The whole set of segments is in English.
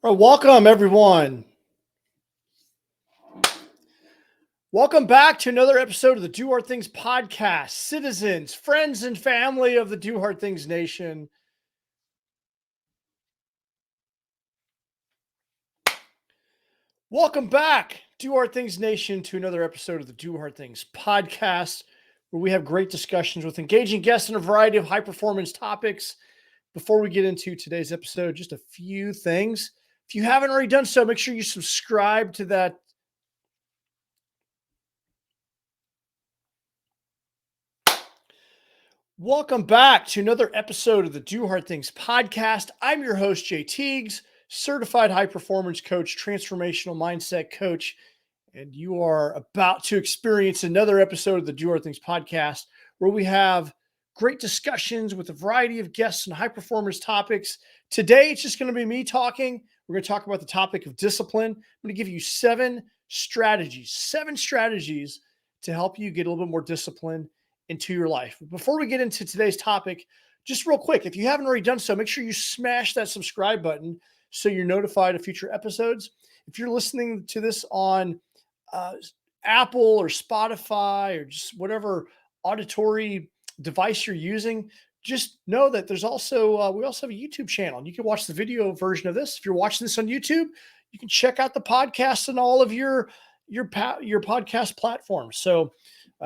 All right, welcome everyone. Welcome back to another episode of the Do Hard Things podcast. Citizens, friends, and family of the Do Hard Things Nation. Welcome back, Do Hard Things Nation, to another episode of the Do Hard Things podcast, where we have great discussions with engaging guests on a variety of high performance topics. Before we get into today's episode, just a few things. If you haven't already done so, make sure you subscribe to that. Welcome back to another episode of the Do Hard Things podcast. I'm your host, Jay Teagues, certified high performance coach, transformational mindset coach, and you are about to experience another episode of the Do Hard Things podcast where we have great discussions with a variety of guests on high performance topics. Today, it's just going to be me talking. We're going to talk about the topic of discipline. I'm going to give you seven strategies to help you get a little bit more discipline into your life. Before we get into today's topic, just real quick, if you haven't already done so, make sure you smash that subscribe button so you're notified of future episodes. If you're listening to this on Apple or Spotify or just whatever auditory device you're using, just know that there's also we also have a YouTube channel, and you can watch the video version of this. If you're watching this on YouTube, you can check out the podcast and all of your podcast platforms. So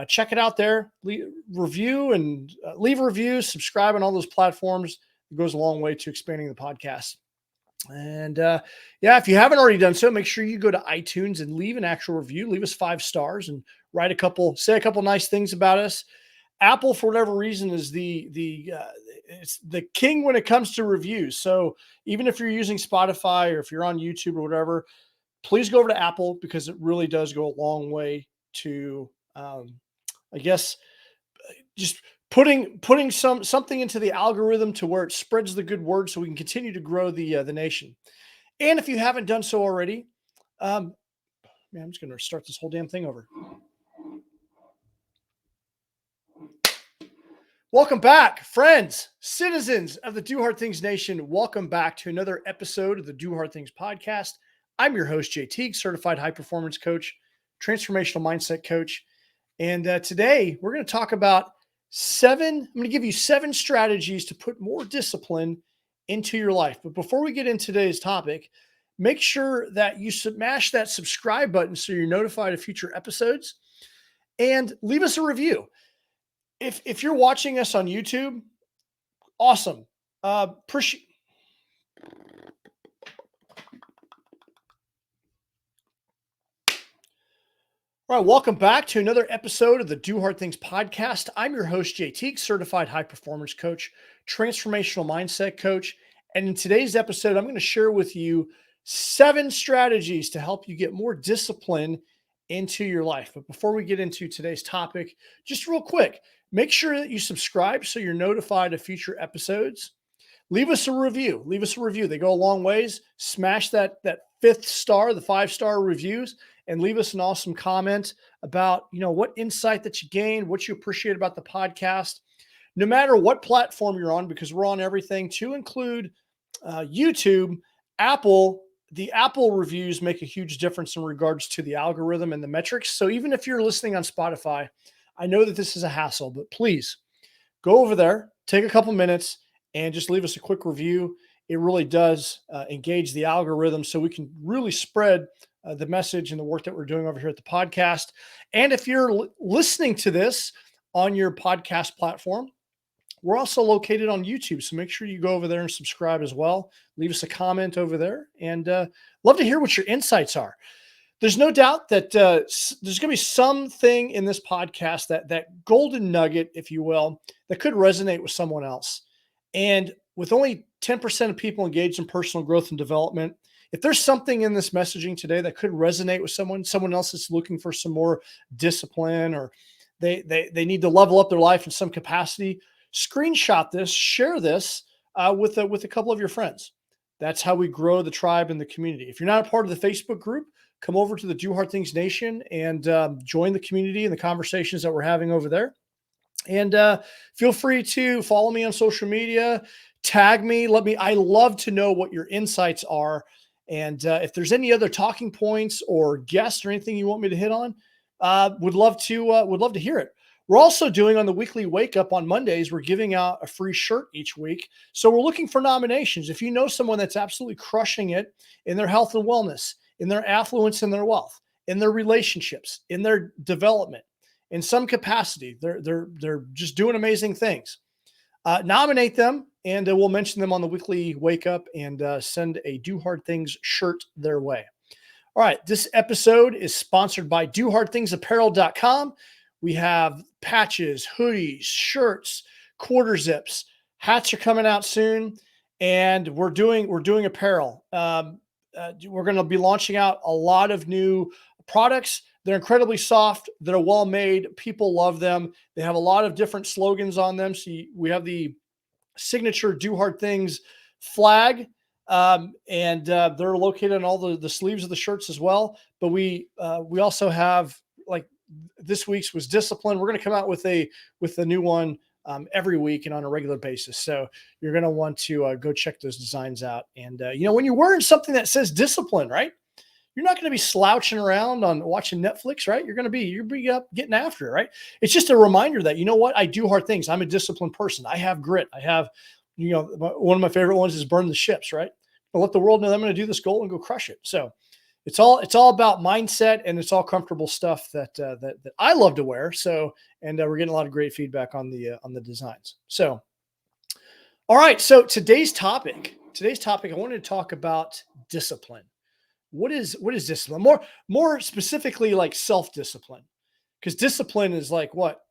check it out there. Leave a review, subscribe on all those platforms. It goes a long way to expanding the podcast. And if you haven't already done so, make sure you go to iTunes and leave an actual review. Leave us 5 stars and say a couple nice things about us. Apple, for whatever reason, is it's the king when it comes to reviews. So even if you're using Spotify or if you're on YouTube or whatever, please go over to Apple, because it really does go a long way to just putting something into the algorithm to where it spreads the good word so we can continue to grow the nation. And if you haven't done so already, I'm just going to start this whole damn thing over. Welcome back, friends, citizens of the Do Hard Things Nation. Welcome back to another episode of the Do Hard Things podcast. I'm your host, Jay Teague, certified high performance coach, transformational mindset coach. And today we're going to talk about I'm going to give you 7 strategies to put more discipline into your life. But before we get into today's topic, make sure that you smash that subscribe button so you're notified of future episodes, and leave us a review. If you're watching us on YouTube, awesome. Appreciate. All right, welcome back to another episode of the Do Hard Things podcast. I'm your host, Jay Teague, certified high performance coach, transformational mindset coach. And in today's episode, I'm going to share with you 7 strategies to help you get more discipline into your life. But before we get into today's topic, just real quick, make sure that you subscribe so you're notified of future episodes. Leave us a review. They go a long ways. Smash that 5th star, the 5-star reviews, and leave us an awesome comment about, what insight that you gained, what you appreciate about the podcast, no matter what platform you're on, because we're on everything, to include YouTube, Apple. The Apple reviews make a huge difference in regards to the algorithm and the metrics. So even if you're listening on Spotify, I know that this is a hassle, but please go over there, take a couple minutes, and just leave us a quick review. It really does engage the algorithm so we can really spread the message and the work that we're doing over here at the podcast. And if you're listening to this on your podcast platform, we're also located on YouTube. So make sure you go over there and subscribe as well. Leave us a comment over there, and love to hear what your insights are. There's no doubt that there's going to be something in this podcast, that golden nugget, if you will, that could resonate with someone else. And with only 10% of people engaged in personal growth and development, if there's something in this messaging today that could resonate with someone else that's looking for some more discipline, or they need to level up their life in some capacity, screenshot this, share this with a couple of your friends. That's how we grow the tribe and the community. If you're not a part of the Facebook group, come over to the Do Hard Things Nation and join the community and the conversations that we're having over there. And feel free to follow me on social media, tag me, I love to know what your insights are And if there's any other talking points or guests or anything you want me to hit on, would love to hear it. We're also doing on the weekly wake up on Mondays, we're giving out a free shirt each week. So we're looking for nominations. If you know someone that's absolutely crushing it in their health and wellness, in their affluence and their wealth, in their relationships, in their development, in some capacity, they're just doing amazing things. Nominate them, and we'll mention them on the weekly wake up and send a Do Hard Things shirt their way. All right, this episode is sponsored by DoHardThingsApparel.com. We have patches, hoodies, shirts, quarter zips, hats are coming out soon, and we're doing apparel. We're going to be launching out a lot of new products. They're incredibly soft. They're well made. People love them. They have a lot of different slogans on them. So we have the signature Do Hard Things flag, and they're located on all the sleeves of the shirts as well. But we also have, like, this week's was discipline. We're going to come out with a new one every week and on a regular basis. So you're going to want to go check those designs out. And when you're wearing something that says discipline, right? You're not going to be slouching around on watching Netflix, right? You're be up getting after it, right? It's just a reminder that, you know what? I do hard things. I'm a disciplined person. I have grit. I have, one of my favorite ones is burn the ships, right? I'll let the world know that I'm going to do this goal and go crush it. So it's all about mindset, and it's all comfortable stuff that I love to wear. So, and we're getting a lot of great feedback on the designs. So, all right. So today's topic, I wanted to talk about discipline. What is discipline? More specifically, like self-discipline, because discipline is like what,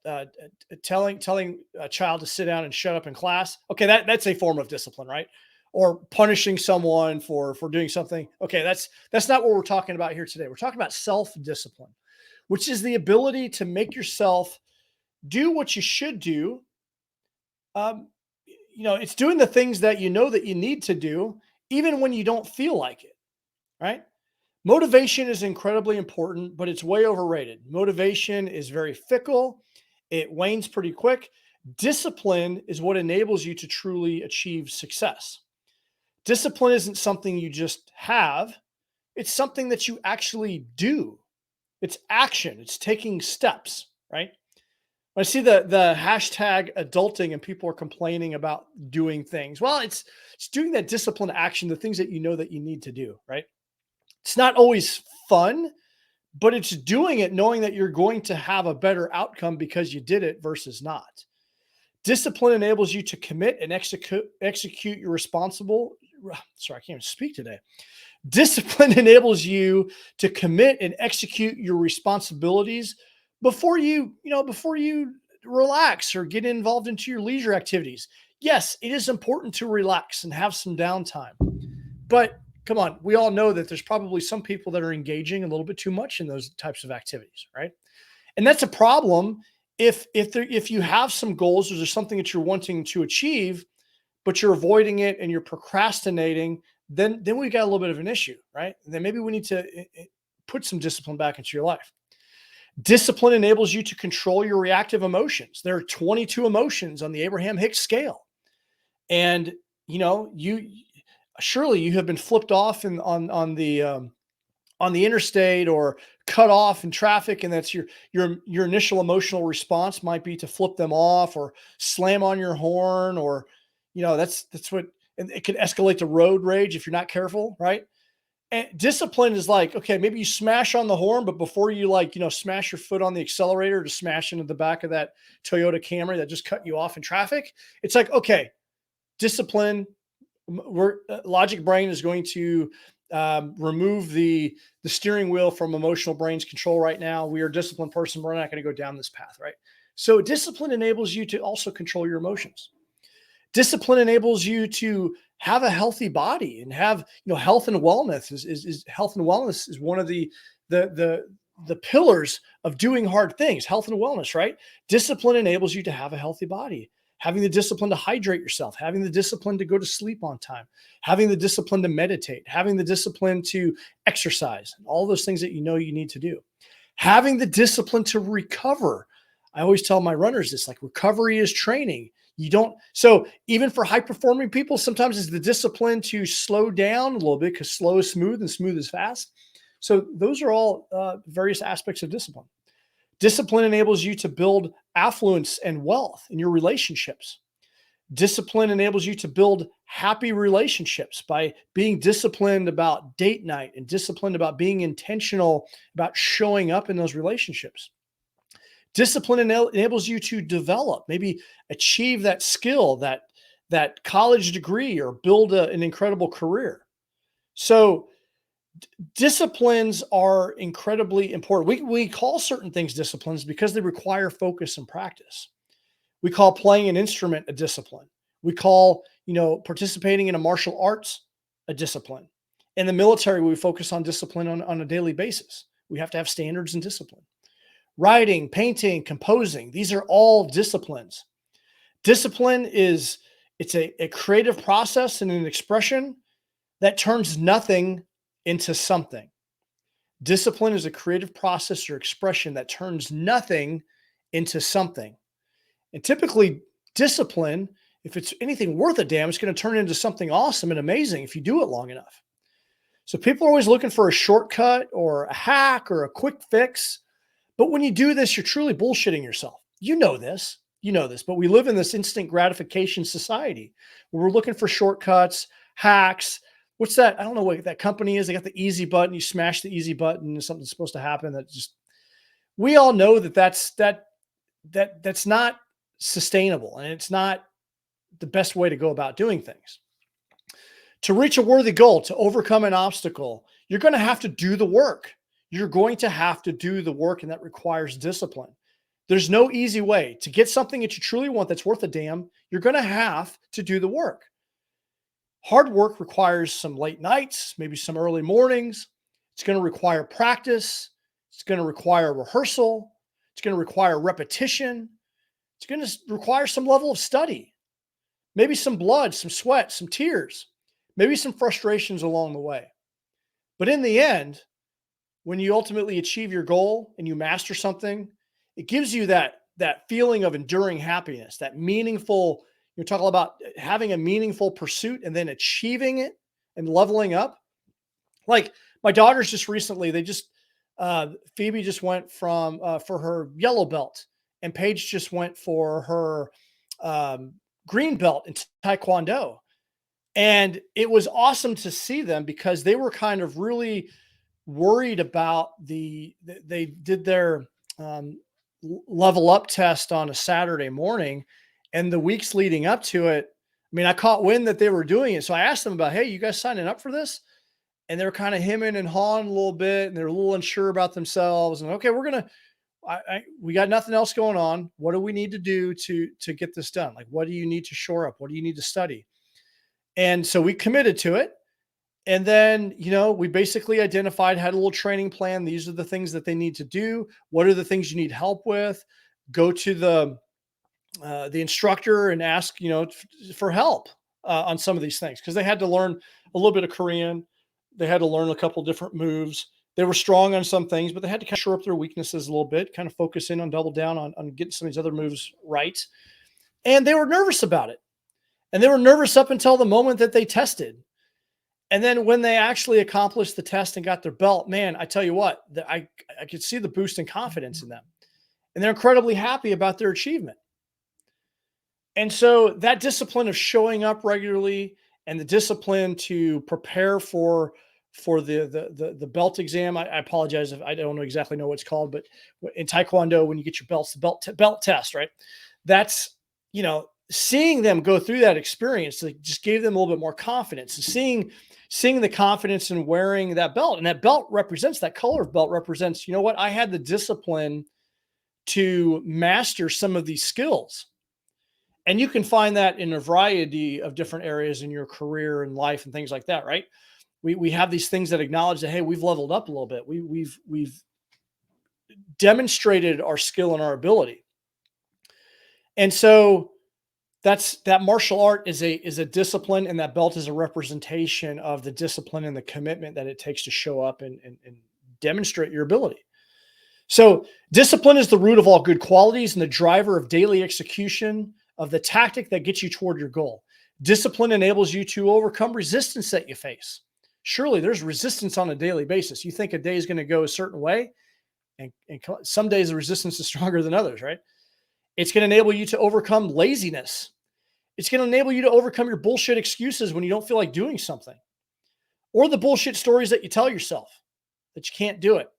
telling a child to sit down and shut up in class. Okay, that's a form of discipline, right? Or punishing someone for doing something. Okay, that's not what we're talking about here today. We're talking about self-discipline, which is the ability to make yourself do what you should do. It's doing the things that you know that you need to do, even when you don't feel like it, right? Motivation is incredibly important, but it's way overrated. Motivation is very fickle. It wanes pretty quick. Discipline is what enables you to truly achieve success. Discipline isn't something you just have. It's something that you actually do. It's action. It's taking steps, right? When I see the hashtag adulting and people are complaining about doing things, well, it's doing that discipline action, the things that you know that you need to do, right? It's not always fun, but it's doing it knowing that you're going to have a better outcome because you did it versus not. Discipline enables you to commit and execute your responsible. Sorry, I can't even speak today. Discipline enables you to commit and execute your responsibilities before you relax or get involved into your leisure activities. Yes, it is important to relax and have some downtime, but come on, we all know that there's probably some people that are engaging a little bit too much in those types of activities, right? And that's a problem if you have some goals or there's something that you're wanting to achieve, but you're avoiding it and you're procrastinating, then we got a little bit of an issue, right? And then maybe we need to put some discipline back into your life. Discipline enables you to control your reactive emotions. There are 22 emotions on the Abraham Hicks scale. And surely you have been flipped off on the interstate or cut off in traffic, and that's your initial emotional response might be to flip them off or slam on your horn, or that's what, and it can escalate to road rage if you're not careful, right? And discipline is like, okay, maybe you smash on the horn, but before you smash your foot on the accelerator to smash into the back of that Toyota Camry that just cut you off in traffic, it's like, okay, discipline. Logic brain is going to remove the steering wheel from emotional brain's control right now. We are a disciplined person. We're not going to go down this path, right? So discipline enables you to also control your emotions. Discipline enables you to have a healthy body and have, health and wellness is health and wellness is one of the pillars of doing hard things, health and wellness, right? Discipline enables you to have a healthy body, having the discipline to hydrate yourself, having the discipline to go to sleep on time, having the discipline to meditate, having the discipline to exercise, all those things that you need to do, having the discipline to recover. I always tell my runners this, like, recovery is training. You don't. So even for high performing people, sometimes it's the discipline to slow down a little bit, because slow is smooth and smooth is fast. So those are all various aspects of discipline. Discipline enables you to build affluence and wealth in your relationships. Discipline enables you to build happy relationships by being disciplined about date night and disciplined about being intentional about showing up in those relationships. Discipline enables you to develop, maybe achieve that skill, that college degree, or build an incredible career. So disciplines are incredibly important. We call certain things disciplines because they require focus and practice. We call playing an instrument a discipline. We call, participating in a martial arts a discipline. In the military, we focus on discipline on a daily basis. We have to have standards and discipline. Writing, painting, composing, these are all disciplines. Discipline it's a creative process and an expression that turns nothing into something. Discipline is a creative process or expression that turns nothing into something. And typically, discipline, if it's anything worth a damn, it's going to turn into something awesome and amazing if you do it long enough. So people are always looking for a shortcut or a hack or a quick fix. But when you do this, you're truly bullshitting yourself. You know this, but we live in this instant gratification society where we're looking for shortcuts, hacks. What's that? I don't know what that company is. They got the easy button. You smash the easy button and something's supposed to happen. We all know that's not sustainable, and it's not the best way to go about doing things. To reach a worthy goal, to overcome an obstacle, you're going to have to do the work. You're going to have to do the work, and that requires discipline. There's no easy way to get something that you truly want that's worth a damn. You're going to have to do the work. Hard work requires some late nights, maybe some early mornings. It's going to require practice. It's going to require rehearsal. It's going to require repetition. It's going to require some level of study, maybe some blood, some sweat, some tears, maybe some frustrations along the way. But in the end, when you ultimately achieve your goal and you master something, it gives you that feeling of enduring happiness, that meaningful, you're talking about having a meaningful pursuit and then achieving it and leveling up. Like my daughters just recently, Phoebe just went for her yellow belt, and Paige just went for her green belt in Taekwondo. And it was awesome to see them because they were kind of really worried about they did their level up test on a Saturday morning, and the weeks leading up to it. I mean, I caught wind that they were doing it. So I asked them about, hey, you guys signing up for this? And they were kind of hemming and hawing a little bit, and they're a little unsure about themselves. And okay, we got nothing else going on. What do we need to do to get this done? Like, what do you need to shore up? What do you need to study? And so we committed to it. And then, we basically identified, had a little training plan. These are the things that they need to do. What are the things you need help with? Go to the instructor and ask, for help on some of these things, because they had to learn a little bit of Korean. They had to learn a couple different moves. They were strong on some things, but they had to kind of shore up their weaknesses a little bit, kind of focus in on, double down on getting some of these other moves right. And they were nervous about it. And they were nervous up until the moment that they tested. And then when they actually accomplished the test and got their belt, man, I tell you what, I could see the boost in confidence in them. And they're incredibly happy about their achievement. And so that discipline of showing up regularly and the discipline to prepare for the belt exam. I apologize if I don't exactly know what it's called, but in Taekwondo, when you get your belts, the belt test, right? That's, seeing them go through that experience, like, just gave them a little bit more confidence. And seeing the confidence in wearing that belt, and that belt represents, that color of belt represents, I had the discipline to master some of these skills. And you can find that in a variety of different areas in your career and life and things like that, right? We have these things that acknowledge that, hey, we've leveled up a little bit. We've demonstrated our skill and our ability. And so that martial art is a discipline, and that belt is a representation of the discipline and the commitment that it takes to show up and demonstrate your ability. So discipline is the root of all good qualities and the driver of daily execution of the tactic that gets you toward your goal. Discipline enables you to overcome resistance that you face. Surely there's resistance on a daily basis. You think a day is going to go a certain way, and some days the resistance is stronger than others, right? It's going to enable you to overcome laziness. It's going to enable you to overcome your bullshit excuses when you don't feel like doing something, or the bullshit stories that you tell yourself that you can't do it.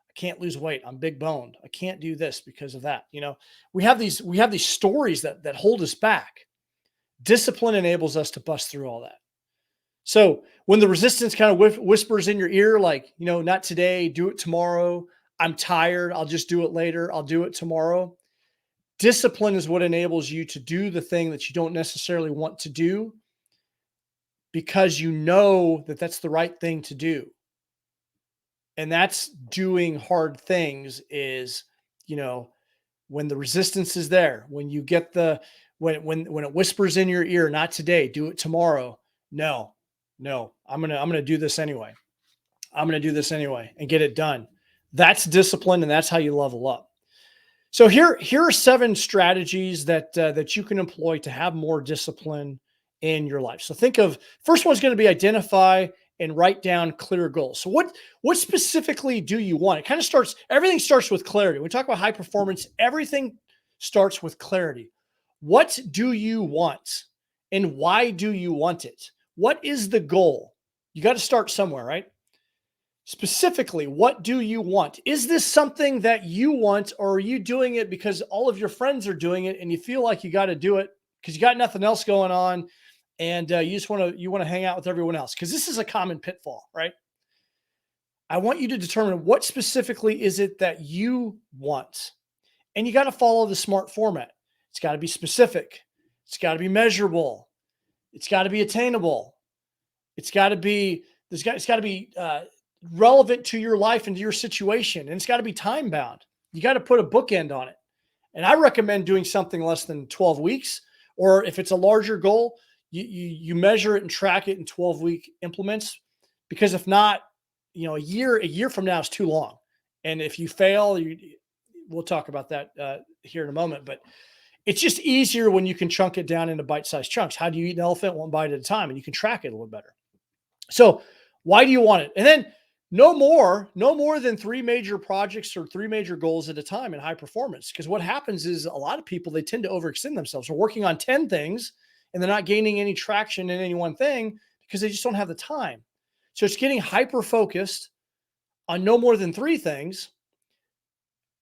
I can't lose weight. I'm big boned. I can't do this because of that. We have these stories that hold us back. Discipline enables us to bust through all that. So when the resistance kind of whispers in your ear, like, not today, do it tomorrow. I'm tired. I'll just do it later. I'll do it tomorrow. Discipline is what enables you to do the thing that you don't necessarily want to do, because you know that that's the right thing to do. And that's doing hard things is, when the resistance is there, when you get when it whispers in your ear, not today, do it tomorrow. No, I'm going to do this anyway. I'm going to do this anyway and get it done. That's discipline. And that's how you level up. So here are 7 strategies that you can employ to have more discipline in your life. So think of, first one is going to be identify and write down clear goals. So what specifically do you want? Everything starts with clarity. When we talk about high performance, everything starts with clarity. What do you want? And why do you want it? What is the goal? You got to start somewhere, right? Specifically, what do you want? Is this something that you want, or are you doing it because all of your friends are doing it and you feel like you got to do it because you got nothing else going on, and you want to hang out with everyone else? Because this is a common pitfall, right? I want you to determine what specifically is it that you want, and you got to follow the SMART format. It's got to be specific. It's got to be measurable. It's got to be attainable. It's got to be relevant to your life and to your situation. And it's got to be time bound. You got to put a bookend on it. And I recommend doing something less than 12 weeks, or if it's a larger goal, you measure it and track it in 12-week increments, because if not, a year from now is too long. And if you fail, we'll talk about that here in a moment, but it's just easier when you can chunk it down into bite-sized chunks. How do you eat an elephant? One bite at a time, and you can track it a little better. So why do you want it? And then no more than 3 major projects or 3 major goals at a time in high performance. Because what happens is a lot of people, they tend to overextend themselves. They're working on 10 things and they're not gaining any traction in any one thing because they just don't have the time. So it's getting hyper focused on no more than 3 things,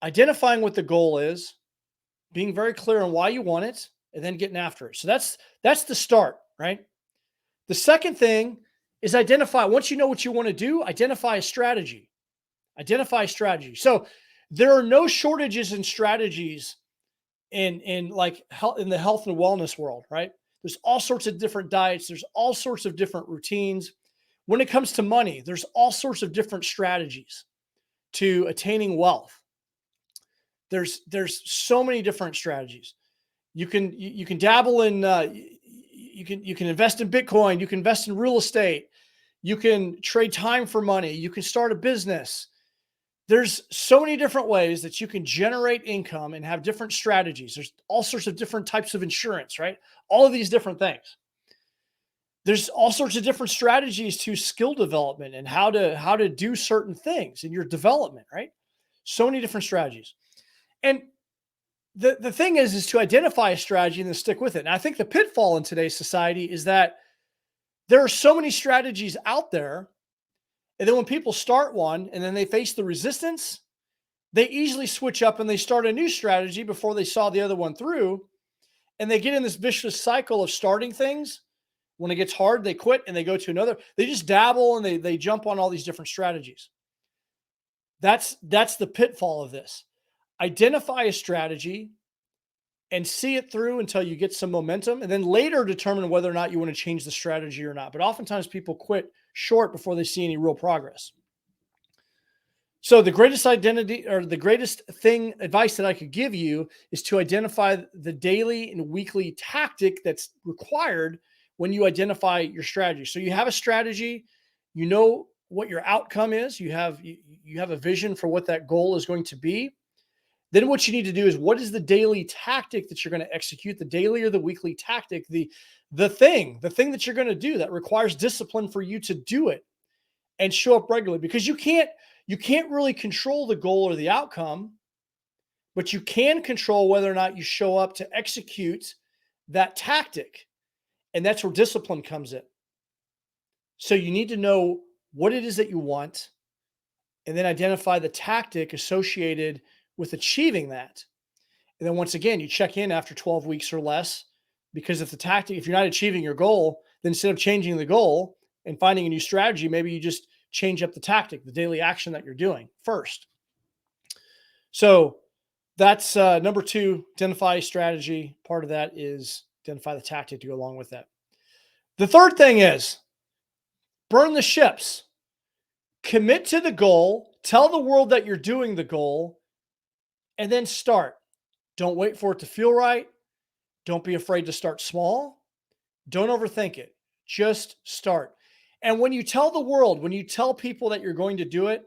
identifying what the goal is, being very clear on why you want it, and then getting after it. So that's the start, right? The second thing is identify. Once you know what you want to do, identify a strategy. Identify a strategy. So there are no shortages in strategies in like health, in the health and wellness world, right? There's all sorts of different diets. There's all sorts of different routines. When it comes to money, there's all sorts of different strategies to attaining wealth. There's so many different strategies. You can dabble in you can invest in Bitcoin, you can invest in real estate, you can trade time for money, you can start a business. There's so many different ways that you can generate income and have different strategies. There's all sorts of different types of insurance, right? All of these different things. There's all sorts of different strategies to skill development and how to do certain things in your development, right? So many different strategies. And the thing is to identify a strategy and then stick with it. And I think the pitfall in today's society is that there are so many strategies out there. And then when people start one and then they face the resistance, they easily switch up and they start a new strategy before they saw the other one through. And they get in this vicious cycle of starting things. When it gets hard, they quit and they go to another. They just dabble and they jump on all these different strategies. That's the pitfall of this. Identify a strategy and see it through until you get some momentum, and then later determine whether or not you want to change the strategy or not. But oftentimes people quit short before they see any real progress. So the greatest advice that I could give you is to identify the daily and weekly tactic that's required when you identify your strategy. So you have a strategy, you know what your outcome is, you have a vision for what that goal is going to be. Then what you need to do is, what is the daily tactic that you're going to execute, the daily or the weekly tactic, the thing that you're going to do that requires discipline for you to do it and show up regularly, because you can't really control the goal or the outcome, but you can control whether or not you show up to execute that tactic. And that's where discipline comes in. So you need to know what it is that you want, and then identify the tactic associated with achieving that. And then once again, you check in after 12 weeks or less, because if you're not achieving your goal, then instead of changing the goal and finding a new strategy, maybe you just change up the tactic, the daily action that you're doing first. So that's number two, identify strategy. Part of that is identify the tactic to go along with that. The third thing is burn the ships. Commit to the goal, tell the world that you're doing the goal, and then start. Don't wait for it to feel right. Don't be afraid to start small. Don't overthink it. Just start. And when you tell the world, when you tell people that you're going to do it,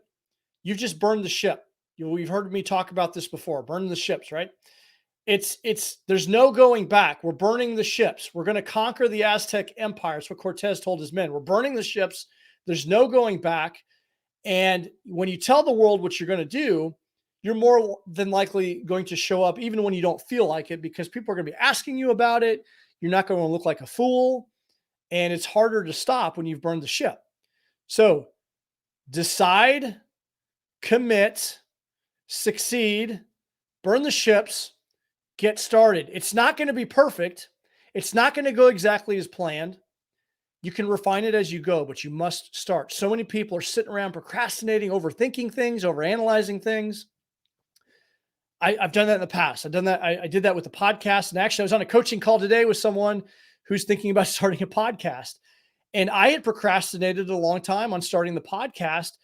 you've just burned the ship. You've heard me talk about this before, burning the ships, right? There's no going back. We're burning the ships. We're going to conquer the Aztec Empire. That's what Cortez told his men. We're burning the ships. There's no going back. And when you tell the world what you're going to do, you're more than likely going to show up even when you don't feel like it, because people are going to be asking you about it. You're not going to look like a fool. And it's harder to stop when you've burned the ship. So decide, commit, succeed, burn the ships, get started. It's not going to be perfect. It's not going to go exactly as planned. You can refine it as you go, but you must start. So many people are sitting around procrastinating, overthinking things, overanalyzing things. I've done that in the past. I've done that. I did that with the podcast. And actually, I was on a coaching call today with someone who's thinking about starting a podcast. And I had procrastinated a long time on starting the podcast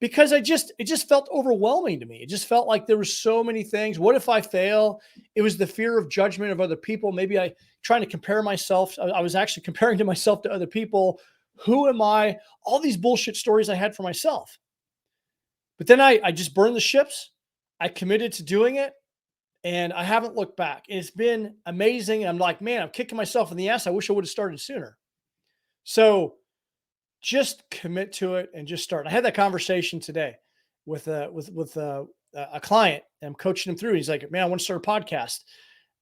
because it just felt overwhelming to me. It just felt like there were so many things. What if I fail? It was the fear of judgment of other people. Maybe trying to compare myself. I was actually comparing to myself to other people. Who am I? All these bullshit stories I had for myself. But then I just burned the ships. I committed to doing it, and I haven't looked back. And it's been amazing. And I'm like, man, I'm kicking myself in the ass. I wish I would have started sooner. So just commit to it and just start. I had that conversation today with a client, and I'm coaching him through. He's like, man, I want to start a podcast.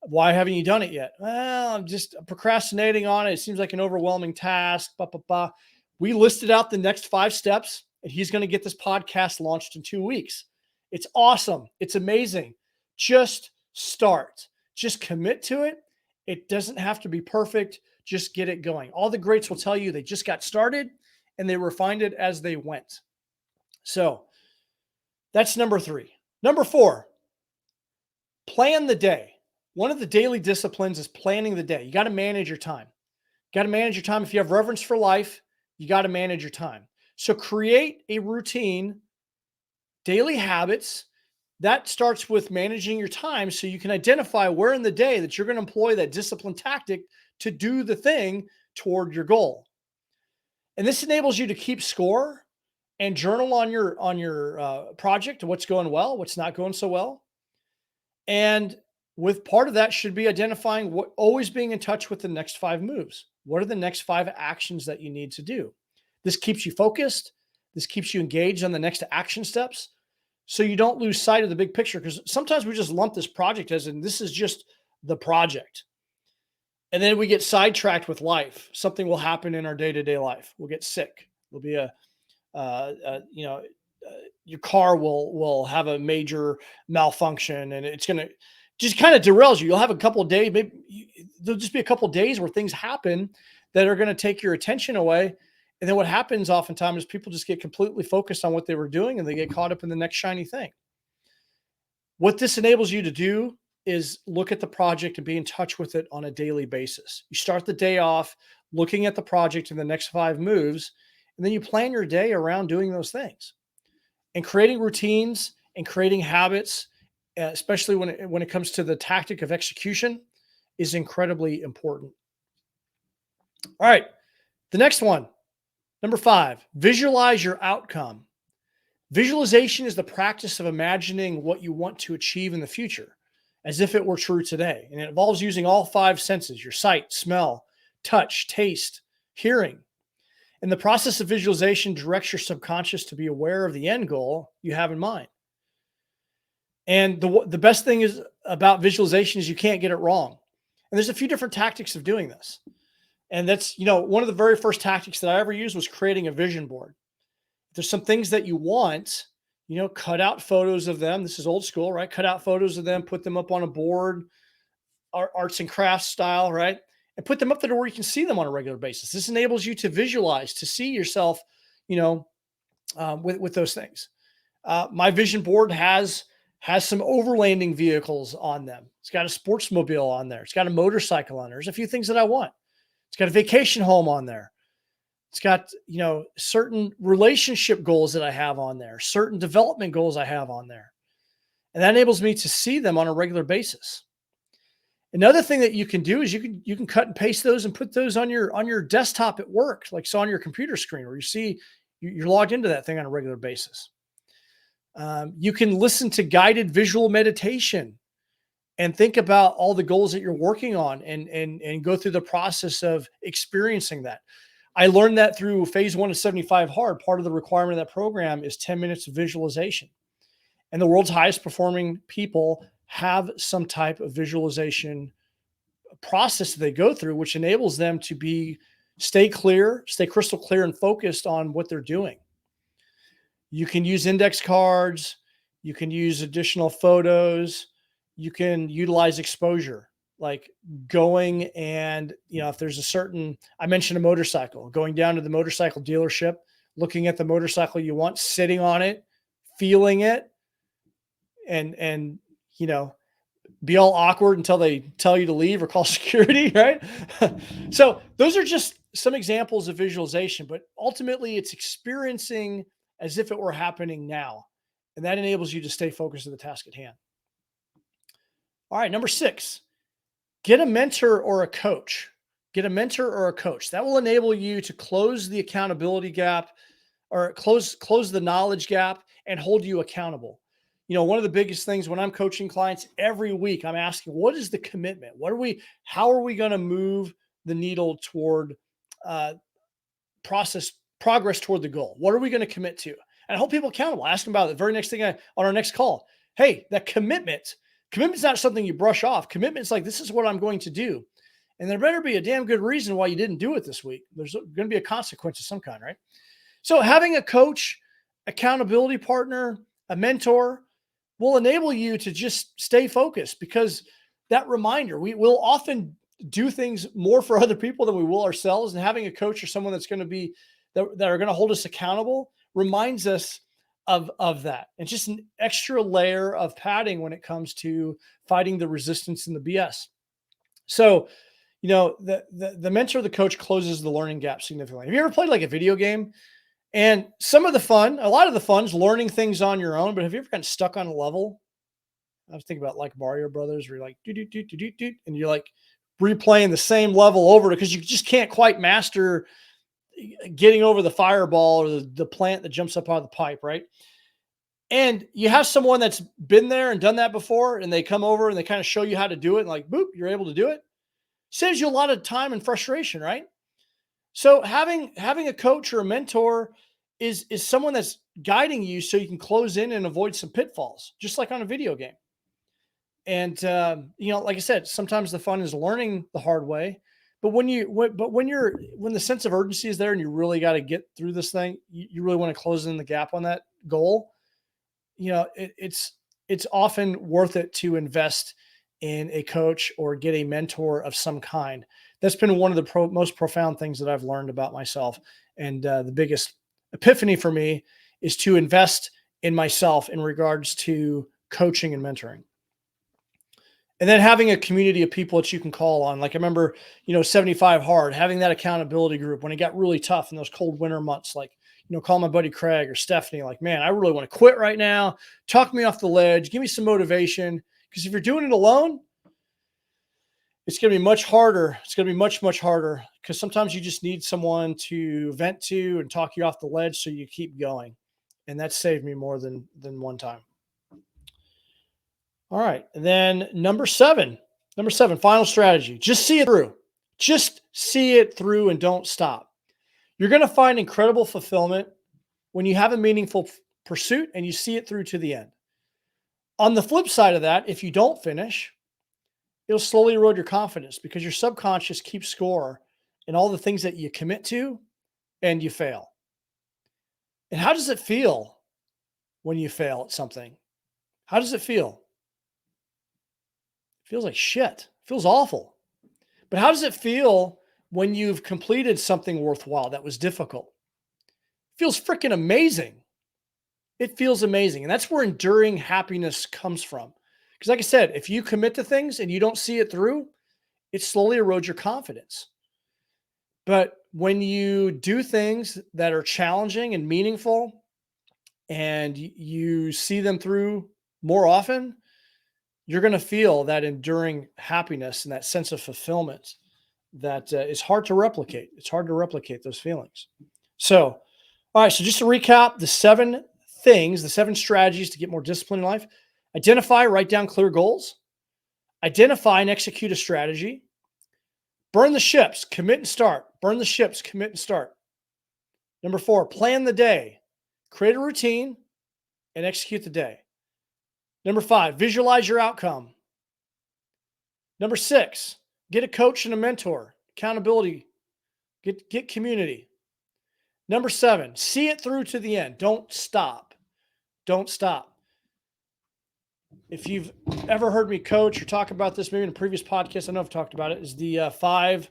Why haven't you done it yet? Well, I'm just procrastinating on it. It seems like an overwhelming task. Blah, blah, blah. We listed out the next 5 steps, and he's going to get this podcast launched in 2 weeks. It's awesome. It's amazing. Just start. Just commit to it. It doesn't have to be perfect. Just get it going. All the greats will tell you they just got started and they refined it as they went. So that's number 3. Number 4, plan the day. One of the daily disciplines is planning the day. You got to manage your time. You got to manage your time. If you have reverence for life, you got to manage your time. So create a routine, daily habits. That starts with managing your time so you can identify where in the day that you're going to employ that discipline tactic to do the thing toward your goal. And this enables you to keep score and journal on your project, what's going well, what's not going so well. And with part of that should be identifying always being in touch with the next 5 moves. What are the next 5 actions that you need to do? This keeps you focused. This keeps you engaged on the next action steps, so you don't lose sight of the big picture. Because sometimes we just lump this project as in this is just the project. And then we get sidetracked with life. Something will happen in our day-to-day life. We'll get sick. There'll be your car will have a major malfunction, and it's going to just kind of derails you. You'll have a couple of days, there'll just be a couple of days where things happen that are going to take your attention away. And then what happens oftentimes is people just get completely focused on what they were doing and they get caught up in the next shiny thing. What this enables you to do is look at the project and be in touch with it on a daily basis. You start the day off looking at the project and the next 5 moves, and then you plan your day around doing those things. And creating routines and creating habits, especially when it comes to the tactic of execution, is incredibly important. All right, the next one, number 5, visualize your outcome. Visualization is the practice of imagining what you want to achieve in the future as if it were true today. And it involves using all five senses: your sight, smell, touch, taste, hearing. And the process of visualization directs your subconscious to be aware of the end goal you have in mind. And the best thing is about visualization is you can't get it wrong. And there's a few different tactics of doing this. And that's, one of the very first tactics that I ever used was creating a vision board. If there's some things that you want, cut out photos of them. This is old school, right? Cut out photos of them, put them up on a board, arts and crafts style, right? And put them up there where you can see them on a regular basis. This enables you to visualize, to see yourself, with those things. My vision board has some overlanding vehicles on them. It's got a sports mobile on there. It's got a motorcycle on there. There's a few things that I want. It's got a vacation home on there. It's got, certain relationship goals that I have on there, certain development goals I have on there. And that enables me to see them on a regular basis. Another thing that you can do is you can cut and paste those and put those on your desktop at work, like so on your computer screen, where you see you're logged into that thing on a regular basis. You can listen to guided visual meditation and think about all the goals that you're working on and go through the process of experiencing that. I learned that through phase 1 of 75 hard. Part of the requirement of that program is 10 minutes of visualization. And the world's highest performing people have some type of visualization process that they go through, which enables them to stay crystal clear and focused on what they're doing. You can use index cards. You can use additional photos. You can utilize exposure, like going and, if there's I mentioned a motorcycle, going down to the motorcycle dealership, looking at the motorcycle you want, sitting on it, feeling it, and be all awkward until they tell you to leave or call security, right? So those are just some examples of visualization, but ultimately it's experiencing as if it were happening now. And that enables you to stay focused on the task at hand. All right, number 6, get a mentor or a coach. Get a mentor or a coach. That will enable you to close the accountability gap, or close the knowledge gap, and hold you accountable. One of the biggest things when I'm coaching clients every week, I'm asking, what is the commitment? How are we going to move the needle toward progress toward the goal? What are we going to commit to? And I hold people accountable. I ask them about it. The very next thing on our next call, hey, that commitment's not something you brush off. Commitment's like, this is what I'm going to do. And there better be a damn good reason why you didn't do it this week. There's going to be a consequence of some kind, right? So having a coach, accountability partner, a mentor will enable you to just stay focused, because that reminder, we will often do things more for other people than we will ourselves. And having a coach or someone that's going to be, that are going to hold us accountable, reminds us of that. And just an extra layer of padding when it comes to fighting the resistance and the BS. So, the mentor, the coach closes the learning gap significantly. Have you ever played like a video game? And a lot of the fun is learning things on your own. But have you ever gotten stuck on a level? I was thinking about like Mario Brothers, where you're like, and you're like replaying the same level over because you just can't quite master getting over the fireball or the plant that jumps up out of the pipe, right? And you have someone that's been there and done that before, and they come over and they kind of show you how to do it, and like, boop, you're able to do it. Saves you a lot of time and frustration, right? So having a coach or a mentor is someone that's guiding you so you can close in and avoid some pitfalls, just like on a video game. And like I said, sometimes the fun is learning the hard way. But when the sense of urgency is there and you really got to get through this thing, you really want to close in the gap on that goal. It's often worth it to invest in a coach or get a mentor of some kind. That's been one of the most profound things that I've learned about myself. And the biggest epiphany for me is to invest in myself in regards to coaching and mentoring. And then having a community of people that you can call on. Like I remember, 75 hard, having that accountability group when it got really tough in those cold winter months, like, call my buddy Craig or Stephanie, like, man, I really want to quit right now. Talk me off the ledge. Give me some motivation. Because if you're doing it alone, it's going to be much harder. It's going to be much, much harder, because sometimes you just need someone to vent to and talk you off the ledge so you keep going. And that saved me more than one time. All right. And then number seven, final strategy. Just see it through. Just see it through and don't stop. You're going to find incredible fulfillment when you have a meaningful pursuit and you see it through to the end. On the flip side of that, if you don't finish, it'll slowly erode your confidence because your subconscious keeps score in all the things that you commit to and you fail. And how does it feel when you fail at something? How does it feel? It feels like shit. It feels awful. But how does it feel when you've completed something worthwhile that was difficult? It feels freaking amazing. It feels amazing. And that's where enduring happiness comes from. Because, like I said, if you commit to things and you don't see it through, it slowly erodes your confidence. But when you do things that are challenging and meaningful and you see them through more often, you're going to feel that enduring happiness and that sense of fulfillment that is hard to replicate. It's hard to replicate those feelings. So, all right. So, just to recap the seven strategies to get more discipline in life: identify, write down clear goals, identify and execute a strategy, burn the ships, commit and start, burn the ships, commit and start. Number 4, plan the day, create a routine and execute the day. Number 5, visualize your outcome. Number 6, get a coach and a mentor, accountability, get community. Number 7, see it through to the end. Don't stop. Don't stop. If you've ever heard me coach or talk about this, maybe in a previous podcast, I know I've talked about it, is the 5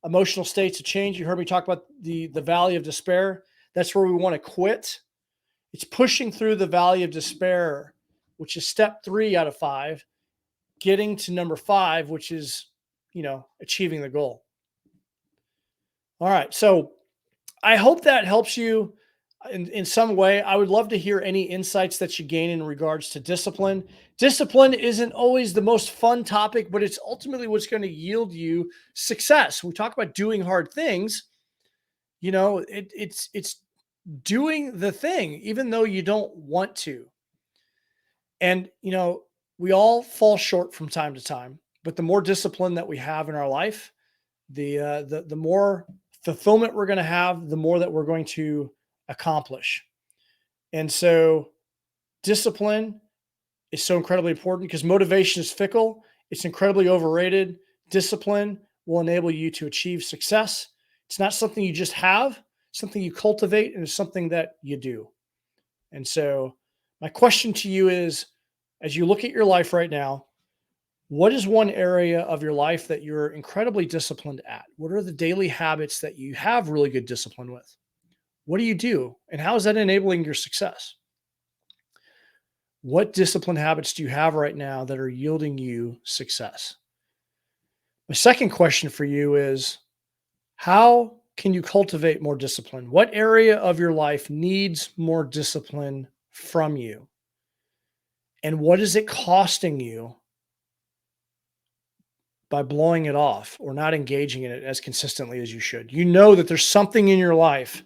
emotional states of change. You heard me talk about the valley of despair. That's where we want to quit. It's pushing through the valley of despair, which is step 3 out of 5, getting to number 5, which is, achieving the goal. All right. So I hope that helps you in some way. I would love to hear any insights that you gain in regards to discipline. Discipline isn't always the most fun topic, but it's ultimately what's going to yield you success. When we talk about doing hard things, it's doing the thing, even though you don't want to. And, we all fall short from time to time, but the more discipline that we have in our life, the more fulfillment we're going to have, the more that we're going to accomplish. And so discipline is so incredibly important because motivation is fickle. It's incredibly overrated. Discipline will enable you to achieve success. It's not something you just have, it's something you cultivate, and it's something that you do. And so my question to you is, as you look at your life right now, what is one area of your life that you're incredibly disciplined at? What are the daily habits that you have really good discipline with? What do you do? And how is that enabling your success? What discipline habits do you have right now that are yielding you success? My second question for you is, how can you cultivate more discipline? What area of your life needs more discipline from you? And what is it costing you by blowing it off or not engaging in it as consistently as you should? You know that there's something in your life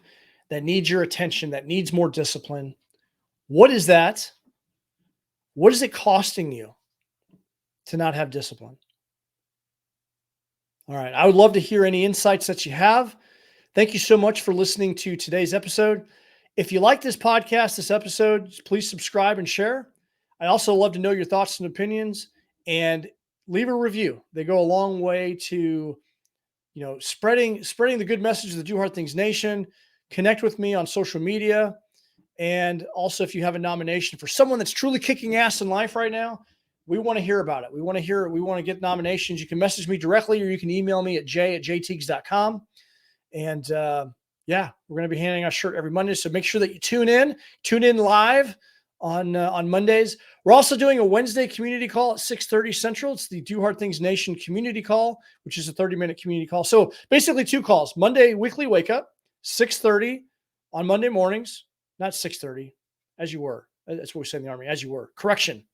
that needs your attention, that needs more discipline. What is that? What is it costing you to not have discipline? All right. I would love to hear any insights that you have. Thank you so much for listening to today's episode. If you like this podcast, this episode, please subscribe and share. I also love to know your thoughts and opinions, and leave a review. They go a long way to, spreading the good message of the Do Hard Things Nation. Connect with me on social media. And also, if you have a nomination for someone that's truly kicking ass in life right now, we want to hear about it. We want to get nominations. You can message me directly, or you can email me at j@jteagues.com. And we're going to be handing out a shirt every Monday. So make sure that you tune in live on Mondays. We're also doing a Wednesday community call at 6:30 Central. It's the Do Hard Things Nation community call, which is a 30-minute community call. So basically 2 calls: Monday weekly wake up, 6:30 on Monday mornings, not 6:30, as you were. That's what we say in the Army, as you were. Correction.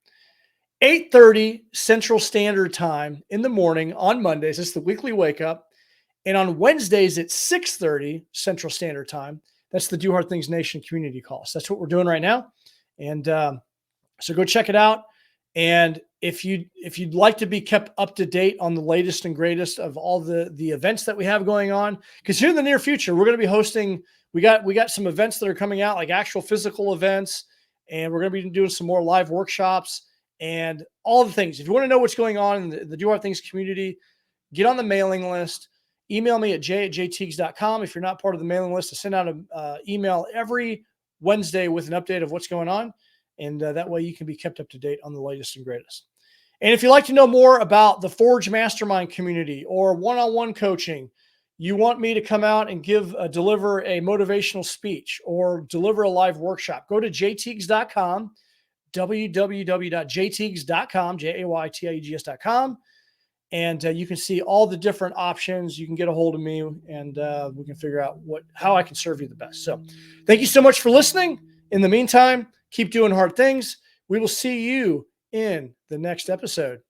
8:30 Central Standard Time in the morning on Mondays. It's the weekly wake up. And on Wednesdays at 6:30 Central Standard Time, That's the Do Hard Things Nation community call. So that's what we're doing right now. And so go check it out. And if you'd like to be kept up to date on the latest and greatest of all the events that we have going on, because here in the near future, we're going to be hosting, we got some events that are coming out, like actual physical events, and we're going to be doing some more live workshops and all the things. If you want to know what's going on in the Do Hard Things community, get on the mailing list. Email me at j@jteagues.com. If you're not part of the mailing list, I send out an email every Wednesday with an update of what's going on. And that way you can be kept up to date on the latest and greatest. And if you'd like to know more about the Forge Mastermind community or one-on-one coaching, you want me to come out and deliver a motivational speech or deliver a live workshop, go to jteagues.com, www.jteagues.com, jaytiegs.com. And you can see all the different options. You can get a hold of me, and we can figure out how I can serve you the best. So thank you so much for listening. In the meantime, keep doing hard things. We will see you in the next episode.